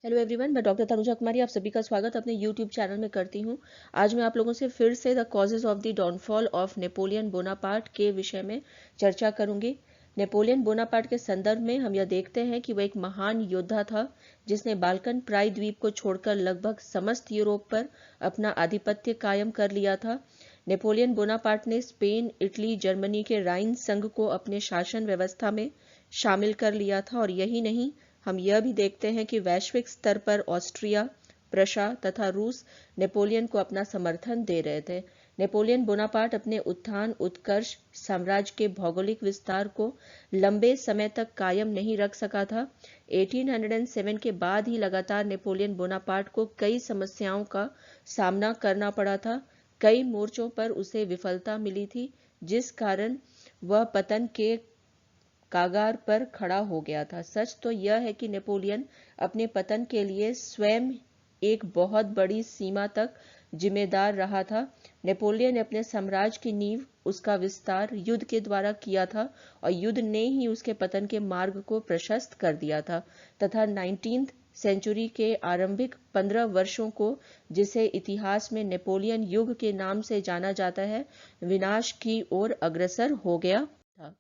Hello everyone, मैं doctor Tanuja कुमारी आप सभी का स्वागत अपने यूट्यूब चैनल में करती हूँ। आज मैं आप लोगों से फिर से the causes of the downfall of Napoleon Bonaparte के विषय में चर्चा करूंगी। नेपोलियन बोनापार्ट के संदर्भ में हम यह देखते हैं कि वह एक महान योद्धा था जिसने बाल्कन प्राय द्वीप को छोड़कर लगभग समस्त यूरोप पर अपना आधिपत्य कायम कर लिया था। नेपोलियन बोनापार्ट ने स्पेन, इटली, जर्मनी के राइन संघ को अपने शासन व्यवस्था में शामिल कर लिया था और यही नहीं, हम यह भी देखते हैं कि वैश्विक स्तर पर ऑस्ट्रिया, प्रशा तथा रूस नेपोलियन को अपना समर्थन दे रहे थे। नेपोलियन बोनापार्ट अपने उत्थान उत्कर्ष साम्राज्य के भौगोलिक विस्तार को लंबे समय तक कायम नहीं रख सका था। 1807 के बाद ही लगातार नेपोलियन बोनापार्ट को कई समस्याओं का सामना करना पड़ा था। कई मोर्चों पर उसे विफलता मिली थी, जिस कारण वह पतन के कागार पर खड़ा हो गया था। सच तो यह है कि नेपोलियन अपने पतन के लिए स्वयं एक बहुत बड़ी सीमा तक जिम्मेदार रहा था। नेपोलियन ने अपने साम्राज्य की नींव, उसका विस्तार युद्ध के द्वारा किया था और युद्ध ने ही उसके पतन के मार्ग को प्रशस्त कर दिया था तथा 19वीं सेंचुरी के आरंभिक 15 वर्षों को, जिसे इतिहास में नेपोलियन युग के नाम से जाना जाता है, विनाश की ओर अग्रसर हो गया था।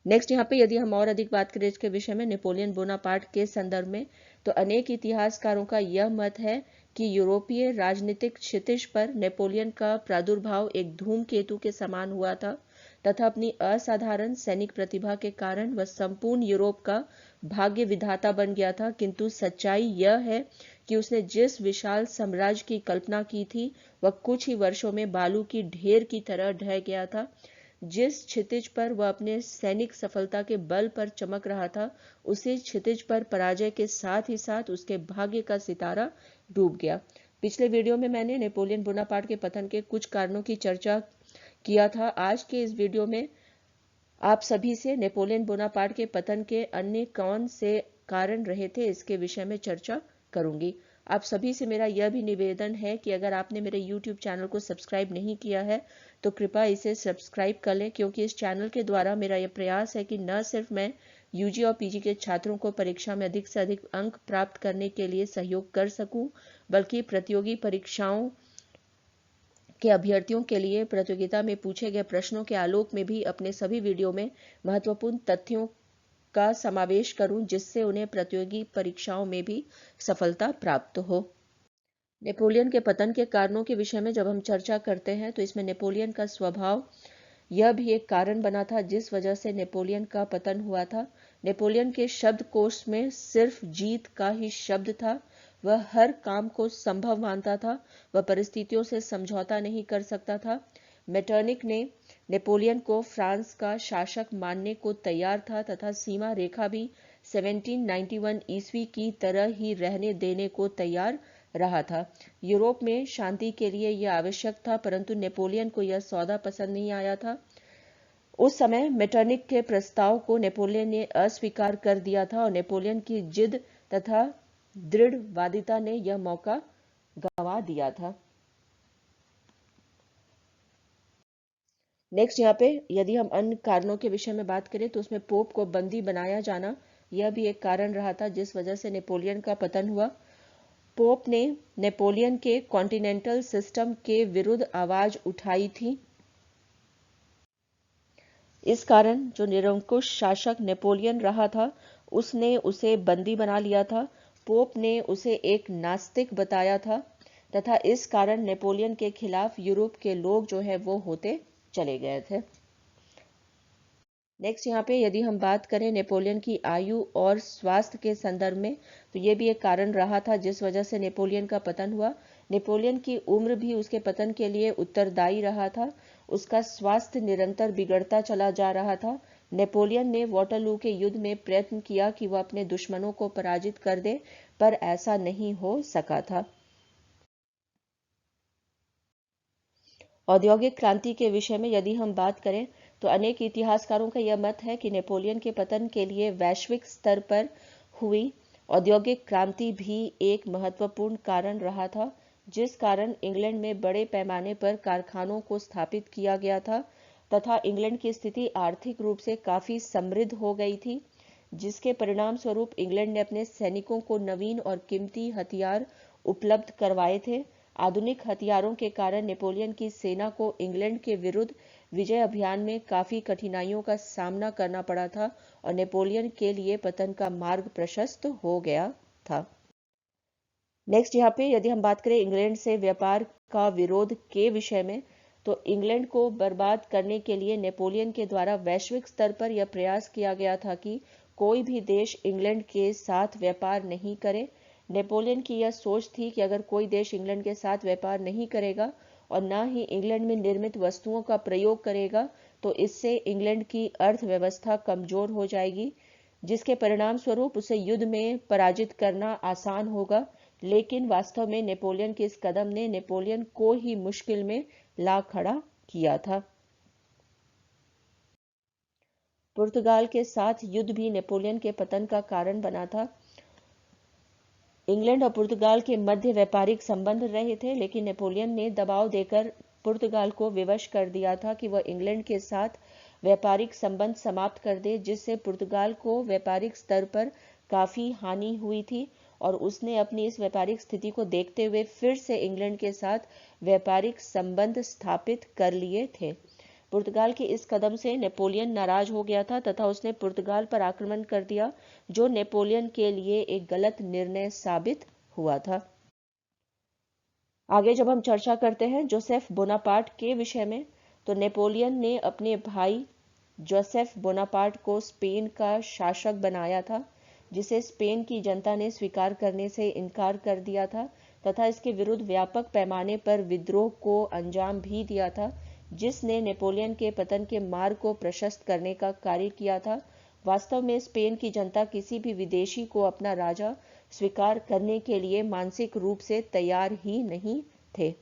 नेक्स्ट यहाँ पे यदि हम और अधिक बात करें इसके विषय में नेपोलियन बोनापार्ट के संदर्भ में, तो अनेक इतिहासकारों का यह मत है कि यूरोपीय राजनीतिक क्षितिज पर नेपोलियन का प्रादुर्भाव एक धूमकेतु के समान हुआ था तथा अपनी असाधारण सैनिक प्रतिभा के कारण वह संपूर्ण यूरोप का भाग्य विधाता बन गया था। किंतु सच्चाई यह है कि उसने जिस विशाल साम्राज्य की कल्पना की थी वह कुछ ही वर्षों में बालू की ढेर की तरह ढह गया था। जिस क्षितिज पर वह अपने सैनिक सफलता के बल पर चमक रहा था, उसी क्षितिज पर पराजय के साथ ही साथ उसके भाग्य का सितारा डूब गया। पिछले वीडियो में मैंने नेपोलियन बोनापार्ट के पतन के कुछ कारणों की चर्चा किया था। आज के इस वीडियो में आप सभी से नेपोलियन बोनापार्ट के पतन के अन्य कौन से कारण रहे थे, इसके विषय में चर्चा करूंगी। आप सभी से मेरा यह भी निवेदन है कि अगर आपने मेरे YouTube चैनल को सब्सक्राइब नहीं किया है तो कृपया इसे सब्सक्राइब कर लें, क्योंकि इस चैनल के द्वारा मेरा यह प्रयास है कि न सिर्फ मैं यूजी और पीजी के छात्रों को परीक्षा में अधिक से अधिक अंक प्राप्त करने के लिए सहयोग कर सकूं, बल्कि प्रतियोगी परीक्षाओं के अभ्यर्थियों के लिए प्रतियोगिता में पूछे गए प्रश्नों के आलोक में भी अपने सभी वीडियो में महत्वपूर्ण तथ्यों का समावेश करूं, जिससे उन्हें प्रतियोगी परीक्षाओं में भी सफलता प्राप्त हो। नेपोलियन के पतन के कारणों के विषय में जब हम चर्चा करते हैं तो इसमें नेपोलियन का स्वभाव यह भी एक कारण बना था जिस वजह से नेपोलियन का पतन हुआ था। नेपोलियन के शब्दकोश में सिर्फ जीत का ही शब्द था। वह हर काम को संभव मानता था। वह परिस्थितियों से समझौता नहीं कर सकता था। मेटरनिक ने नेपोलियन को फ्रांस का शासक मानने को तैयार था तथा सीमा रेखा भी 1791 ईस्वी की तरह ही रहने देने को तैयार रहा था। यूरोप में शांति के लिए यह आवश्यक था, परंतु नेपोलियन को यह सौदा पसंद नहीं आया था। उस समय मेटरनिक के प्रस्ताव को नेपोलियन ने अस्वीकार कर दिया था और नेपोलियन की जिद तथा दृढ़वादिता ने यह मौका गंवा दिया था। नेक्स्ट यहाँ पे यदि हम अन्य कारणों के विषय में बात करें तो उसमें पोप को बंदी बनाया जाना यह भी एक कारण रहा था जिस वजह से नेपोलियन का पतन हुआ। पोप ने नेपोलियन के कॉन्टिनेंटल सिस्टम के विरुद्ध आवाज उठाई थी। इस कारण जो निरंकुश शासक नेपोलियन रहा था उसने उसे बंदी बना लिया था। पोप ने उसे एक नास्तिक बताया था तथा इस कारण नेपोलियन के खिलाफ यूरोप के लोग जो है वो होते चले गए थे। नेक्स्ट यहाँ पे यदि हम बात करें नेपोलियन की आयु और स्वास्थ्य के संदर्भ में तो ये भी एक कारण रहा था जिस वजह से नेपोलियन का पतन हुआ। नेपोलियन की उम्र भी उसके पतन के लिए उत्तरदायी रहा था। उसका स्वास्थ्य निरंतर बिगड़ता चला जा रहा था। नेपोलियन ने वाटरलू के युद्ध में प्रयत्न किया कि वह अपने दुश्मनों को पराजित कर दे, पर ऐसा नहीं हो सका था। औद्योगिक क्रांति के विषय में यदि हम बात करें तो अनेक इतिहासकारों का यह मत है कि नेपोलियन के पतन के लिए वैश्विक स्तर पर हुई औद्योगिक क्रांति भी एक महत्वपूर्ण कारण रहा था, जिस कारण इंग्लैंड में बड़े पैमाने पर कारखानों को स्थापित किया गया था तथा इंग्लैंड की स्थिति आर्थिक रूप से काफी समृद्ध हो गई थी। जिसके परिणाम स्वरूप इंग्लैंड ने अपने सैनिकों को नवीन और कीमती हथियार उपलब्ध करवाए थे। आधुनिक हथियारों के कारण नेपोलियन की सेना को इंग्लैंड के विरुद्ध विजय अभियान में काफी कठिनाइयों का सामना करना पड़ा था और नेपोलियन के लिए पतन का मार्ग प्रशस्त हो गया था। नेक्स्ट यहाँ पे यदि हम बात करें इंग्लैंड से व्यापार का विरोध के विषय में, तो इंग्लैंड को बर्बाद करने के लिए नेपोलियन के द्वारा वैश्विक स्तर पर यह प्रयास किया गया था कि कोई भी देश इंग्लैंड के साथ व्यापार नहीं करे। नेपोलियन की यह सोच थी कि अगर कोई देश इंग्लैंड के साथ व्यापार नहीं करेगा और न ही इंग्लैंड में निर्मित वस्तुओं का प्रयोग करेगा, तो इससे इंग्लैंड की अर्थव्यवस्था कमजोर हो जाएगी, जिसके परिणाम स्वरूप उसे युद्ध में पराजित करना आसान होगा। लेकिन वास्तव में नेपोलियन के इस कदम ने नेपोलियन को ही मुश्किल में ला खड़ा किया था। पुर्तगाल के साथ युद्ध भी नेपोलियन के पतन का कारण बना था। इंग्लैंड और पुर्तगाल के मध्य व्यापारिक संबंध रहे थे, लेकिन नेपोलियन ने दबाव देकर पुर्तगाल को विवश कर दिया था कि वह इंग्लैंड के साथ व्यापारिक संबंध समाप्त कर दे, जिससे पुर्तगाल को व्यापारिक स्तर पर काफी हानि हुई थी और उसने अपनी इस व्यापारिक स्थिति को देखते हुए फिर से इंग्लैंड के साथ व्यापारिक संबंध स्थापित कर लिए थे। पुर्तगाल के इस कदम से नेपोलियन नाराज हो गया था तथा उसने पुर्तगाल पर आक्रमण कर दिया, जो नेपोलियन के लिए एक गलत निर्णय साबित हुआ था। आगे जब हम चर्चा करते हैं जोसेफ बोनापार्ट के विषय में, तो नेपोलियन ने अपने भाई जोसेफ बोनापार्ट को स्पेन का शासक बनाया था, जिसे स्पेन की जनता ने स्वीकार करने से इनकार कर दिया था तथा इसके विरुद्ध व्यापक पैमाने पर विद्रोह को अंजाम भी दिया था, जिसने नेपोलियन के पतन के मार्ग को प्रशस्त करने का कार्य किया था। वास्तव में स्पेन की जनता किसी भी विदेशी को अपना राजा स्वीकार करने के लिए मानसिक रूप से तैयार ही नहीं थे।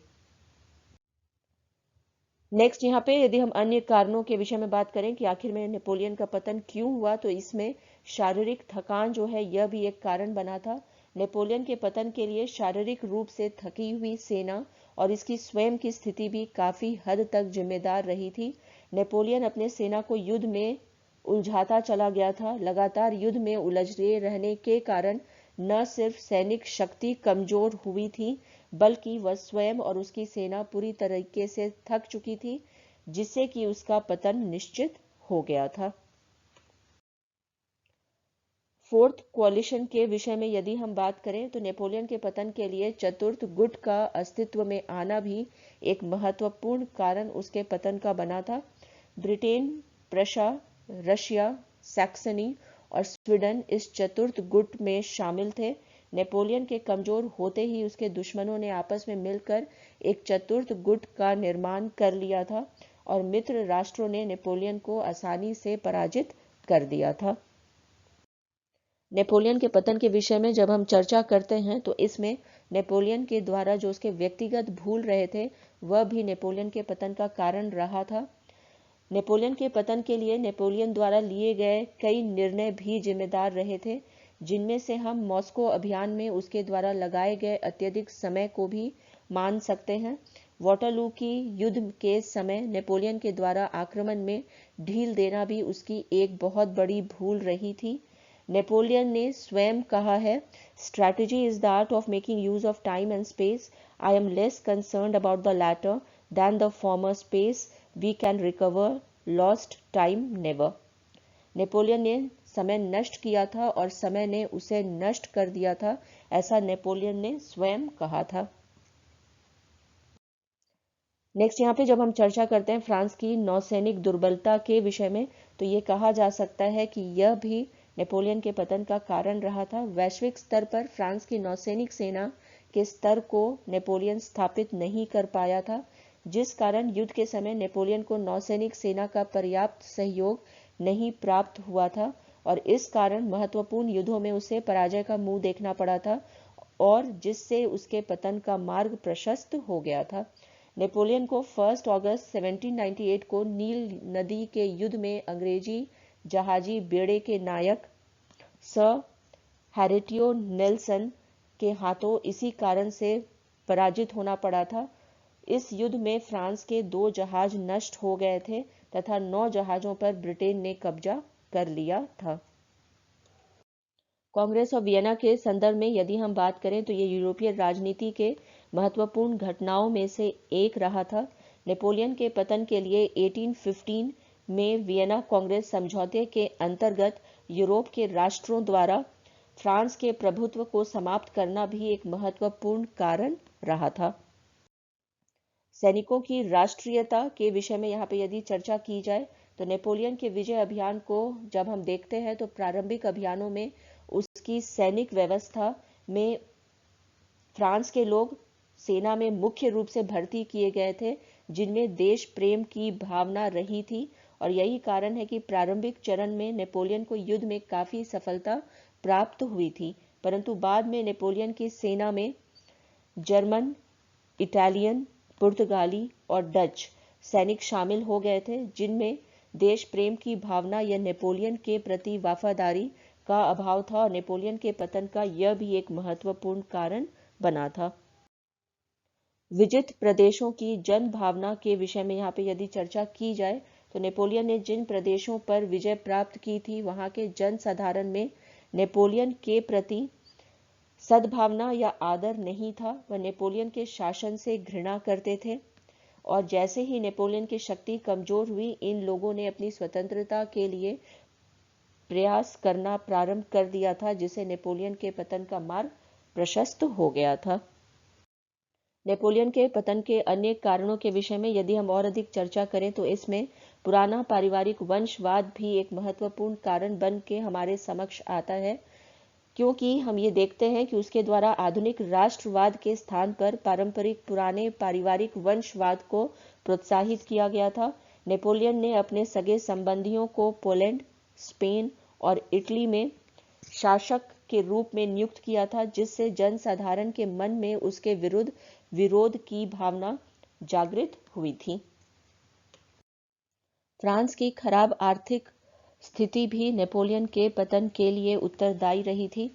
नेक्स्ट यहाँ पे यदि हम अन्य कारणों के विषय में बात करें कि आखिर में नेपोलियन का पतन क्यों हुआ, तो इसमें शारीरिक थकान जो है यह भी एक कारण बना था। नेपोलियन के पतन के लिए शारीरिक रूप से थकी हुई सेना और इसकी स्वयं की स्थिति भी काफी हद तक जिम्मेदार रही थी। नेपोलियन अपने सेना को युद्ध में उलझाता चला गया था। लगातार युद्ध में उलझे रहने के कारण न सिर्फ सैनिक शक्ति कमजोर हुई थी, बल्कि वह स्वयं और उसकी सेना पूरी तरीके से थक चुकी थी, जिससे कि उसका पतन निश्चित हो गया था। फोर्थ कोalition के विषय में यदि हम बात करें, तो नेपोलियन के पतन के लिए चतुर्थ गुट का अस्तित्व में आना भी एक महत्वपूर्ण कारण उसके पतन का बना था। ब्रिटेन, प्रशा, रशिया, सैक्सनी और स्वीडन इस चतुर्थ गुट में शामिल थे। नेपोलियन के कमजोर होते ही उसके दुश्मनों ने आपस में मिलकर एक चतुर्थ गुट का निर्माण कर लिया था और मित्र राष्ट्रों ने नेपोलियन को आसानी से पराजित कर दिया था। नेपोलियन के पतन के विषय में जब हम चर्चा करते हैं, तो इसमें नेपोलियन के द्वारा जो उसके व्यक्तिगत भूल रहे थे, वह भी नेपोलियन के पतन का कारण रहा था। नेपोलियन के पतन के लिए नेपोलियन द्वारा लिए गए कई निर्णय भी जिम्मेदार रहे थे, जिनमें से हम मॉस्को अभियान में उसके द्वारा लगाए गए अत्यधिक समय को भी मान सकते हैं। वाटरलू की युद्ध के समय नेपोलियन के द्वारा आक्रमण में ढील देना भी उसकी एक बहुत बड़ी भूल रही थी। नेपोलियन ने स्वयं कहा है, strategy is the art of making use of time and space. I am less concerned about the latter than the former space we can recover lost time never. Napoleon ने समय नष्ट किया था और समय ने उसे नष्ट कर दिया था, ऐसा नेपोलियन ने स्वयं कहा था। नेक्स्ट यहाँ पे जब हम चर्चा करते हैं फ्रांस की नौसैनिक दुर्बलता के विषय में, तो ये कहा जा सकता है कि यह भी नेपोलियन के पतन का कारण रहा था। वैश्विक स्तर पर फ्रांस की नौसैनिक सेना के स्तर को नेपोलियन स्थापित नहीं कर पाया था, जिस कारण युद्ध के समय नेपोलियन को नौसैनिक सेना का पर्याप्त सहयोग नहीं प्राप्त हुआ था और इस कारण महत्वपूर्ण युद्धों में उसे पराजय का मुंह देखना पड़ा था और जिससे उसके पतन का मार्ग प्रशस्त हो गया था। नेपोलियन को 1 अगस्त 1798 को नील नदी के युद्ध में अंग्रेजी जहाजी बेड़े के नायक सर हैरेटियो नेल्सन के हाथों इसी कारण से पराजित होना पड़ा था। इस युद्ध में फ्रांस के 2 जहाज नष्ट हो गए थे तथा 9 जहाजों पर ब्रिटेन ने कब्जा कर लिया था। कांग्रेस और वियना के संदर्भ में यदि हम बात करें तो ये यूरोपीय राजनीति के महत्वपूर्ण घटनाओं में से एक रहा था। नेपोलियन के पतन के लिए 1815 में वियना कांग्रेस समझौते के अंतर्गत यूरोप के राष्ट्रों द्वारा फ्रांस के प्रभुत्व को समाप्त करना भी एक महत्वपूर्ण कारण रहा था। सैनिकों की राष्ट्रीयता के विषय में यहाँ पे यदि चर्चा की जाए तो नेपोलियन के विजय अभियान को जब हम देखते हैं तो प्रारंभिक अभियानों में उसकी सैनिक व्यवस्था में फ्रांस के लोग सेना में मुख्य रूप से भर्ती किए गए थे, जिनमें देश प्रेम की भावना रही थी, और यही कारण है कि प्रारंभिक चरण में नेपोलियन को युद्ध में काफी सफलता प्राप्त हुई थी। परंतु बाद में नेपोलियन की सेना में जर्मन, इटालियन, पुर्तगाली और डच सैनिक शामिल हो गए थे, जिनमें देश प्रेम की भावना या नेपोलियन के प्रति वफादारी का अभाव था, और नेपोलियन के पतन का यह भी एक महत्वपूर्ण कारण बना था। विजित प्रदेशों की जन भावना के विषय में यहाँ पे यदि चर्चा की जाए तो नेपोलियन ने जिन प्रदेशों पर विजय प्राप्त की थी वहां के जन साधारण में नेपोलियन के प्रति सद्भावना या आदर नहीं था। वह नेपोलियन के शासन से घृणा करते थे, और जैसे ही नेपोलियन की शक्ति कमजोर हुई, इन लोगों ने अपनी स्वतंत्रता के लिए प्रयास करना प्रारंभ कर दिया था, जिसे नेपोलियन के पतन का मार्ग प्रशस्त हो गया था। नेपोलियन के पतन के अन्य कारणों के विषय में यदि हम और अधिक चर्चा करें तो इसमें पुराना पारिवारिक वंशवाद भी एक महत्वपूर्ण कारण बन के हमारे समक्ष आता है, क्योंकि हम ये देखते हैं कि उसके द्वारा आधुनिक राष्ट्रवाद के स्थान पर पारंपरिक पुराने पारिवारिक वंशवाद को प्रोत्साहित किया गया था। नेपोलियन ने अपने सगे संबंधियों को पोलैंड, स्पेन और इटली में शासक के रूप में नियुक्त किया था, जिससे जनसाधारण के मन में उसके विरुद्ध विरोध की भावना जागृत हुई थी। फ्रांस की खराब आर्थिक स्थिति भी नेपोलियन के पतन के लिए उत्तरदायी रही थी।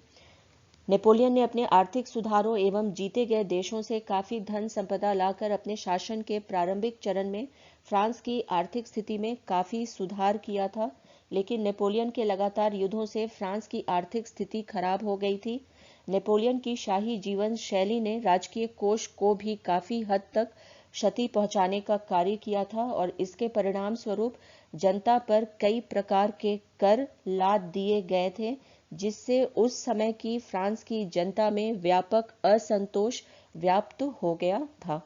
नेपोलियन ने अपने आर्थिक सुधारों एवं जीते गए देशों से काफी धन संपदा लाकर अपने शासन के प्रारंभिक चरण में फ्रांस की आर्थिक स्थिति में काफी सुधार किया था, लेकिन नेपोलियन के लगातार युद्धों से फ्रांस की आर्थिक स्थिति खराब हो गई थी। नेपोलियन की शाही जीवन शैली ने राजकीय कोष को भी काफी हद तक क्षति पहुंचाने का कार्य किया था, और इसके परिणाम स्वरूप जनता पर कई प्रकार के कर लाद दिए गए थे, जिससे उस समय की फ्रांस की जनता में व्यापक असंतोष व्याप्त हो गया था।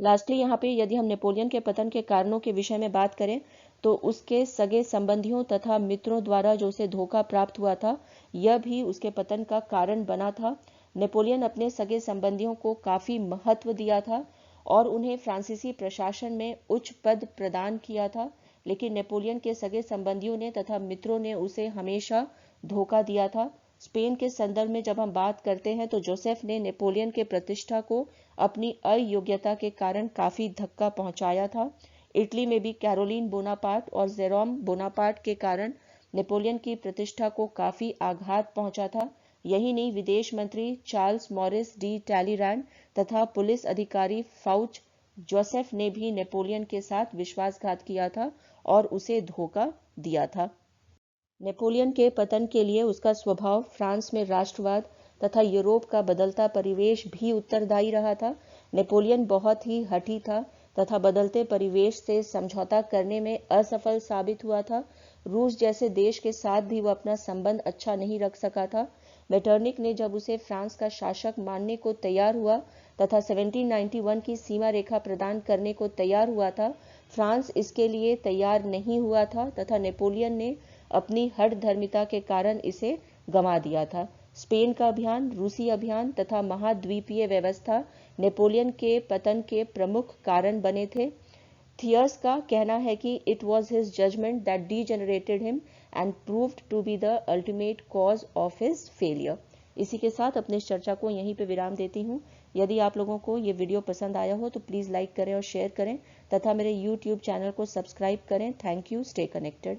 लास्टली यहाँ पे यदि हम नेपोलियन के पतन के कारणों के विषय में बात करें तो उसके सगे संबंधियों तथा मित्रों द्वारा जो उसे धोखा प्राप्त हुआ था, यह भी उसके पतन का कारण बना था। नेपोलियन अपने सगे संबंधियों को काफी महत्व दिया था और उन्हें फ्रांसीसी प्रशासन में उच्च पद प्रदान किया था, लेकिन नेपोलियन के सगे संबंधियों ने तथा मित्रों ने उसे हमेशा धोखा दिया था। स्पेन के संदर्भ में जब हम बात करते हैं तो जोसेफ ने नेपोलियन के प्रतिष्ठा को अपनी अयोग्यता के कारण काफी धक्का पहुंचाया था। इटली में भी कैरोलिन बोनापार्ट और जेरोम बोनापार्ट के कारण नेपोलियन की प्रतिष्ठा को काफी आघात पहुंचा था। यही नहीं, विदेश मंत्री चार्ल्स मॉरिस डी टैलीरैंड तथा पुलिस अधिकारी फाउच जोसेफ ने भी नेपोलियन के साथ विश्वासघात किया था और उसे धोखा दिया था। नेपोलियन के पतन के लिए उसका स्वभाव, फ्रांस में राष्ट्रवाद तथा यूरोप का बदलता परिवेश भी उत्तरदायी रहा था। नेपोलियन बहुत ही हठी था तथा बदलते परिवेश से समझौता करने में असफल साबित हुआ था। रूस जैसे देश के साथ भी वह अपना संबंध अच्छा नहीं रख सका था। मेटरनिक ने जब उसे फ्रांस का शासक मानने को तैयार हुआ तथा 1791 की सीमा रेखा प्रदान करने को तैयार हुआ था, फ्रांस इसके लिए तैयार नहीं हुआ था तथा नेपोलियन ने अपनी हठधर्मिता के कारण इसे गंवा दिया था। स्पेन का अभियान, रूसी अभियान तथा महाद्वीपीय व्यवस्था नेपोलियन के पतन के प्रमुख कारण बने थे। थियर्स का कहना है कि it was his judgement that degenerated him and proved to be the ultimate cause of his failure. इसी के साथ अपने इस चर्चा को यहीं पे विराम देती हूँ। यदि आप लोगों को ये वीडियो पसंद आया हो तो प्लीज़ लाइक करें और शेयर करें तथा मेरे YouTube चैनल को सब्सक्राइब करें। Thank you. Stay connected.